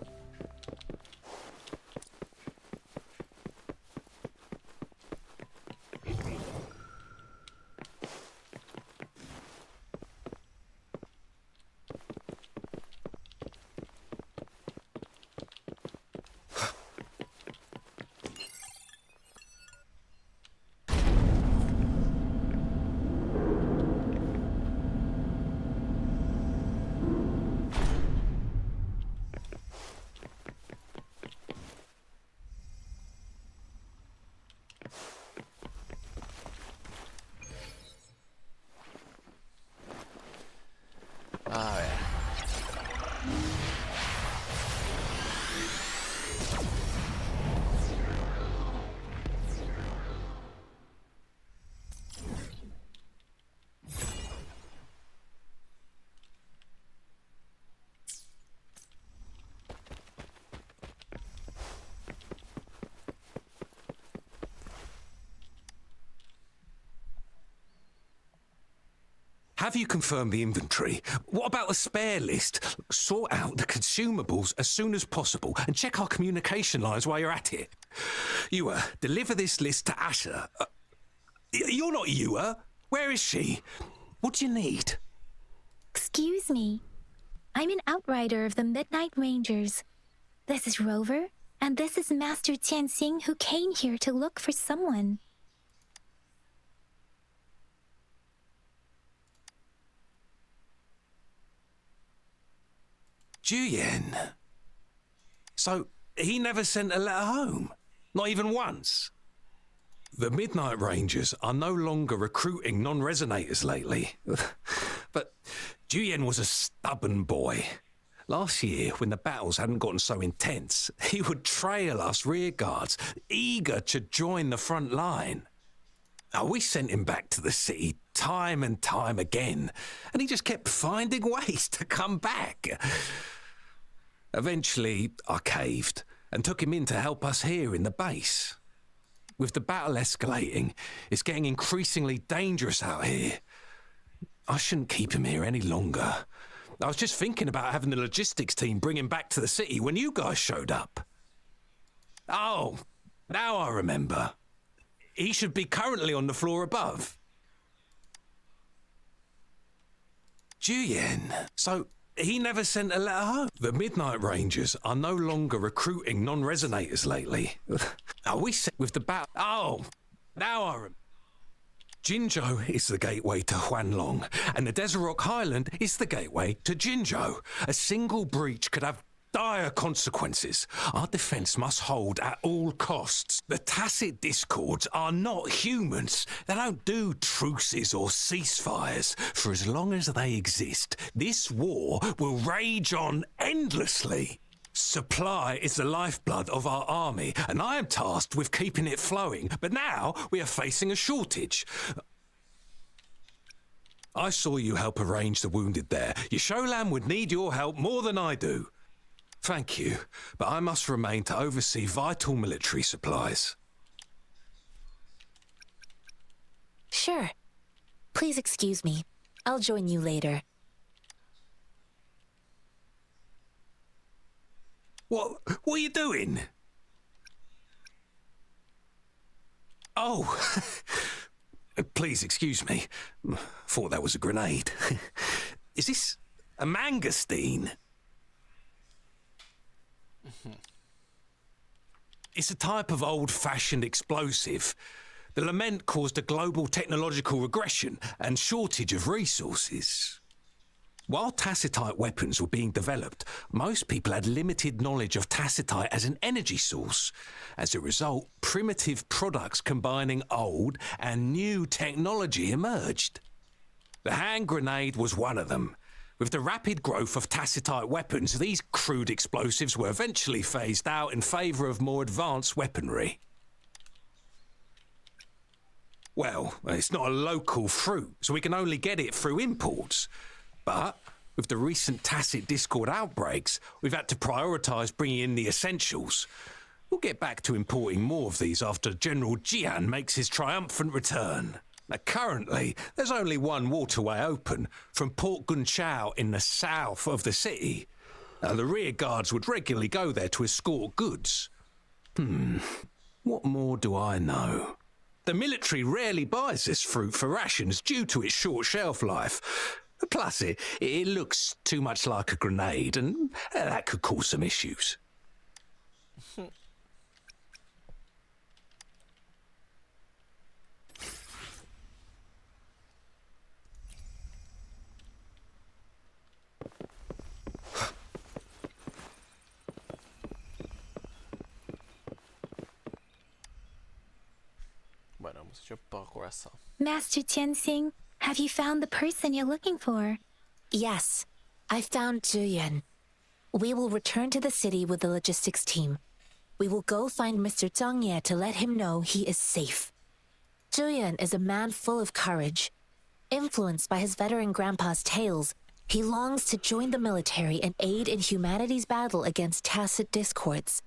have you confirmed the inventory? What about the spare list? Sort out the consumables as soon as possible and check our communication lines while you're at it. Yua, deliver this list to Asher. You're not Yua. Where is she? What do you need? Excuse me. I'm an outrider of the Midnight Rangers. This is Rover, and this is Master Tianxing, who came here to look for someone. Juyen. So, he never sent a letter home? Not even once? The Midnight Rangers are no longer recruiting non-resonators lately. But Juyen was a stubborn boy. Last year, when the battles hadn't gotten so intense, he would trail us rearguards, eager to join the front line. We sent him back to the city time and time again, and he just kept finding ways to come back. Eventually, I caved and took him in to help us here in the base. With the battle escalating, it's getting increasingly dangerous out here. I shouldn't keep him here any longer. I was just thinking about having the logistics team bring him back to the city when you guys showed up. Oh, now I remember. He should be currently on the floor above. Juyen. So, he never sent a letter home. The Midnight Rangers are no longer recruiting non-resonators lately. We set with the battle. Oh, now I remember. Jinzhou is the gateway to Huanlong, and the Desert Rock Highland is the gateway to Jinzhou. A single breach could have dire consequences. Our defense must hold at all costs. The tacit discords are not humans. They don't do truces or ceasefires. For as long as they exist, this war will rage on endlessly. Supply is the lifeblood of our army, and I am tasked with keeping it flowing. But now we are facing a shortage. I saw you help arrange the wounded there. Yasholan would need your help more than I do. Thank you, but I must remain to oversee vital military supplies. Sure. Please excuse me. I'll join you later. What are you doing? Oh, please excuse me. Thought that was a grenade. Is this a mangosteen? It's a type of old-fashioned explosive. The lament caused a global technological regression and shortage of resources. While tacitite weapons were being developed, most people had limited knowledge of tacitite as an energy source. As a result, primitive products combining old and new technology emerged. The hand grenade was one of them. With the rapid growth of tacitite weapons, these crude explosives were eventually phased out in favour of more advanced weaponry. Well, it's not a local fruit, so we can only get it through imports. But with the recent tacit discord outbreaks, we've had to prioritise bringing in the essentials. We'll get back to importing more of these after General Jian makes his triumphant return. Now, currently, there's only one waterway open, from Port Gunchao in the south of the city. The rear guards would regularly go there to escort goods. What more do I know? The military rarely buys this fruit for rations due to its short shelf life. Plus, it looks too much like a grenade, and that could cause some issues. Bueno, hemos hecho progreso. Master Tianxing, have you found the person you're looking for? Yes, I found Juyen. We will return to the city with the logistics team. We will go find Mr. Zhang Ye to let him know he is safe. Juyen is a man full of courage. Influenced by his veteran grandpa's tales, he longs to join the military and aid in humanity's battle against tacit discords.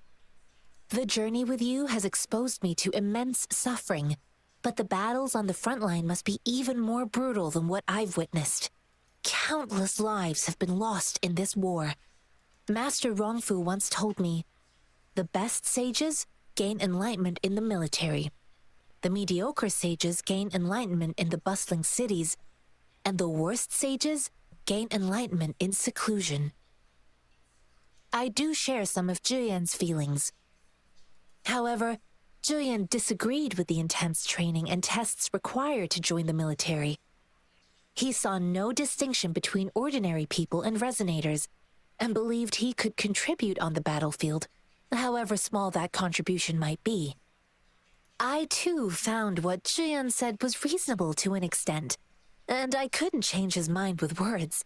The journey with you has exposed me to immense suffering, But the battles on the front line must be even more brutal than what I've witnessed. Countless lives have been lost in this war. Master Rongfu once told me, the best sages gain enlightenment in the military. The mediocre sages gain enlightenment in the bustling cities, and the worst sages gain enlightenment in seclusion. I do share some of Juyan's feelings. However, Juyan disagreed with the intense training and tests required to join the military. He saw no distinction between ordinary people and resonators, and believed he could contribute on the battlefield, however small that contribution might be. I too found what Juyan said was reasonable to an extent, and I couldn't change his mind with words.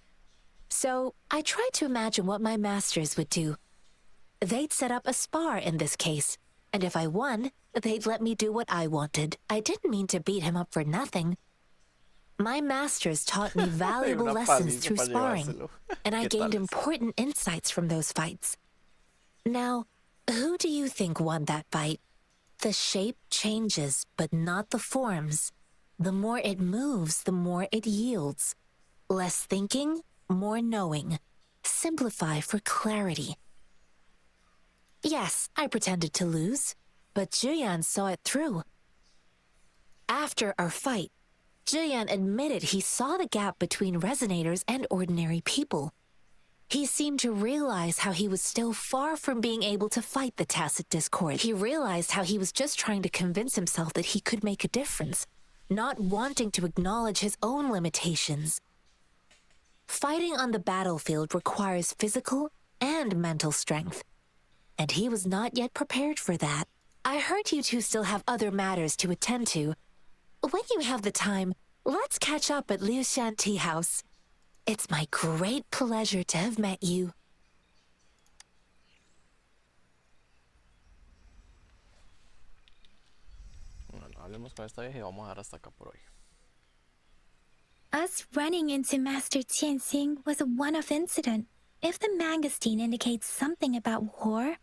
So I tried to imagine what my masters would do. They'd set up a spar in this case, and if I won, they'd let me do what I wanted. I didn't mean to beat him up for nothing. My masters taught me valuable lessons through sparring, and I gained important insights from those fights. Now, who do you think won that fight? The shape changes, but not the forms. The more it moves, the more it yields. Less thinking, more knowing. Simplify for clarity. Yes, I pretended to lose, but Juyan saw it through. After our fight, Juyan admitted he saw the gap between resonators and ordinary people. He seemed to realize how he was still far from being able to fight the tacit discord. He realized how he was just trying to convince himself that he could make a difference, not wanting to acknowledge his own limitations. Fighting on the battlefield requires physical and mental strength, and he was not yet prepared for that. I heard you two still have other matters to attend to. When you have the time, let's catch up at Liu Shan Tea House. It's my great pleasure to have met you. Bueno, hablemos con esta vieja y vamos a dejar hasta acá por hoy. Us running into Master Tianxing was a one-off incident. If the mangosteen indicates something about war,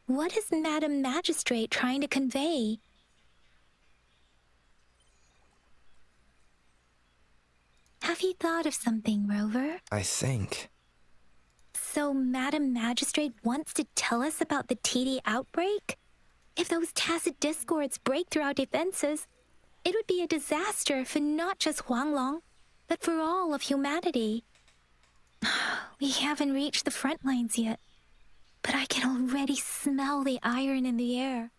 what is Madam Magistrate trying to convey? Have you thought of something, Rover? I think. So Madam Magistrate wants to tell us about the TD outbreak? If those tacit discords break through our defenses, it would be a disaster for not just Huanglong, but for all of humanity. We haven't reached the front lines yet, but I can already smell the iron in the air.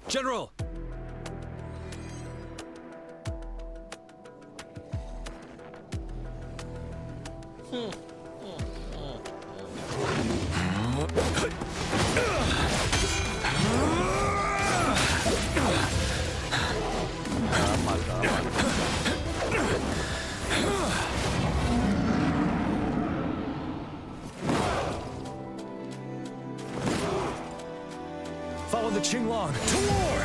General! Follow the Qinglong to war!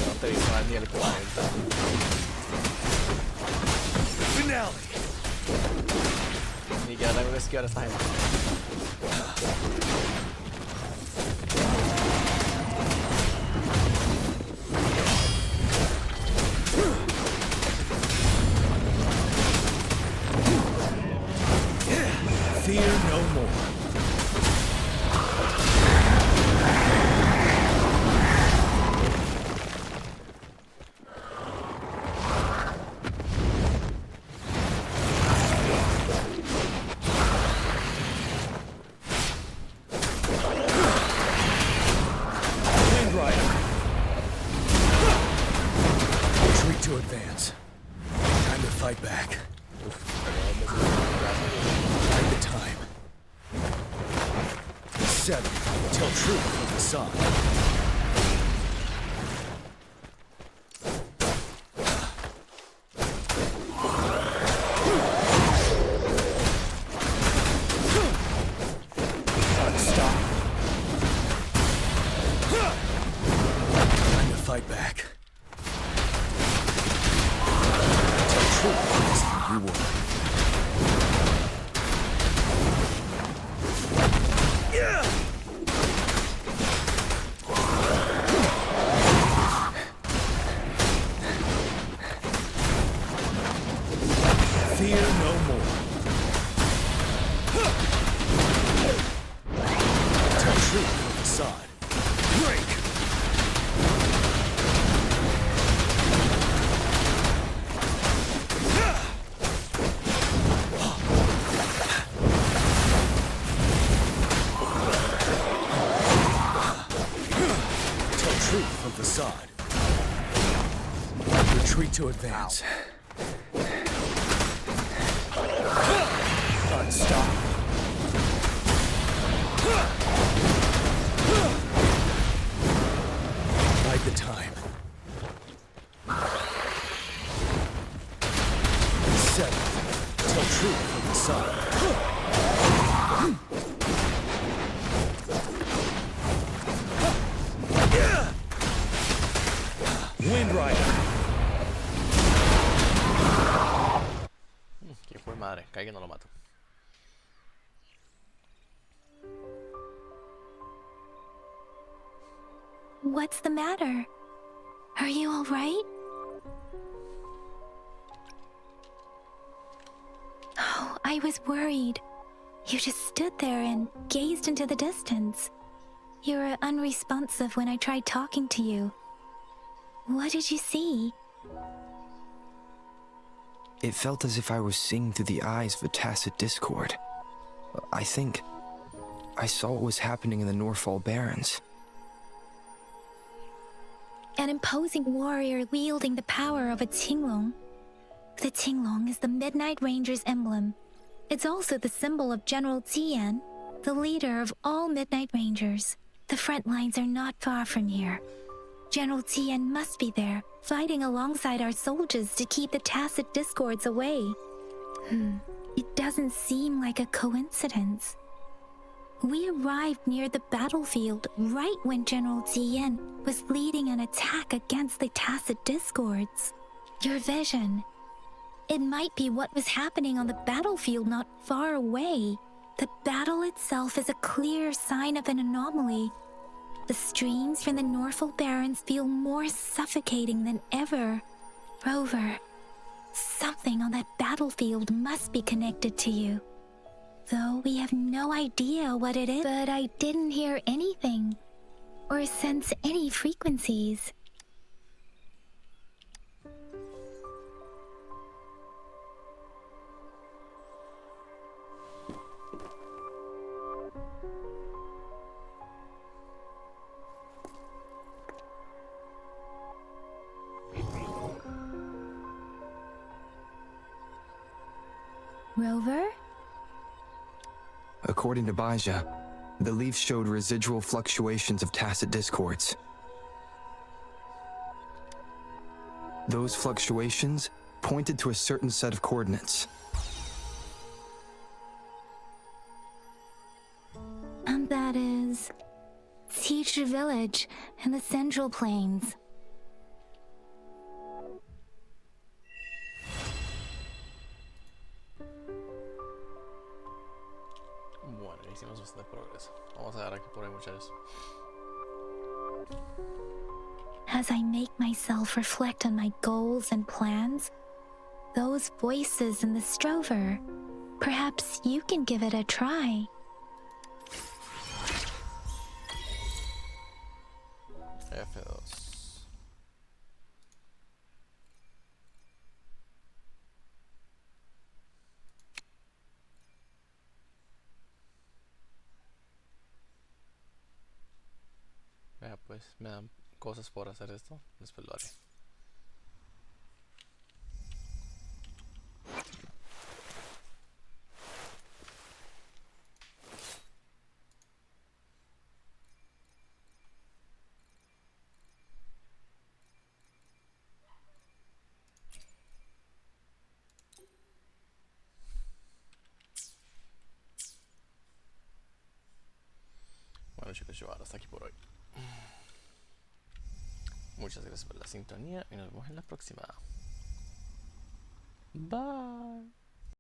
No te hizo ni el 40. Finale! Ni ya tengo que esquivar a esta gente. Fear no more. fight back. Fight the time. 7. Tell truth from the sun. Fight back. Tell truth is the reward. Yeah! Fear no more. Tell truth from the side. Break! Facade. Retreat to advance. Unstop. Bide the time. 7. Tell truth from the side. Wind Rider. Que fue madre, caiga no lo mato. What's the matter? Are you all right? Oh, I was worried. You just stood there and gazed into the distance. You were unresponsive when I tried talking to you. What did you see? It felt as if I was seeing through the eyes of a tacit discord. I think I saw what was happening in the Norfall Barrens. An imposing warrior wielding the power of a Tinglong. The Tinglong is the Midnight Ranger's emblem. It's also the symbol of General Tian, the leader of all Midnight Rangers. The front lines are not far from here. General Tian must be there, fighting alongside our soldiers to keep the tacit discords away. It doesn't seem like a coincidence. We arrived near the battlefield right when General Tian was leading an attack against the tacit discords. Your vision. It might be what was happening on the battlefield not far away. The battle itself is a clear sign of an anomaly. The streams from the Norfall Barrens feel more suffocating than ever. Rover, something on that battlefield must be connected to you. Though we have no idea what it is, but I didn't hear anything or sense any frequencies. Rover? According to Baja, the leaves showed residual fluctuations of tacit discords. Those fluctuations pointed to a certain set of coordinates. And that is Teacher Village in the Central Plains. Bueno, hicimos bastante progreso. Vamos a dar aquí por ahí, muchachos. As I make myself reflect on my goals and plans, those voices in the Strover, perhaps you can give it a try. F2. Vea, pues me dan cosas por hacer esto, después lo haré. chicos, yo ahora hasta aquí por hoy. Muchas gracias por la sintonía y nos vemos en la próxima. Bye.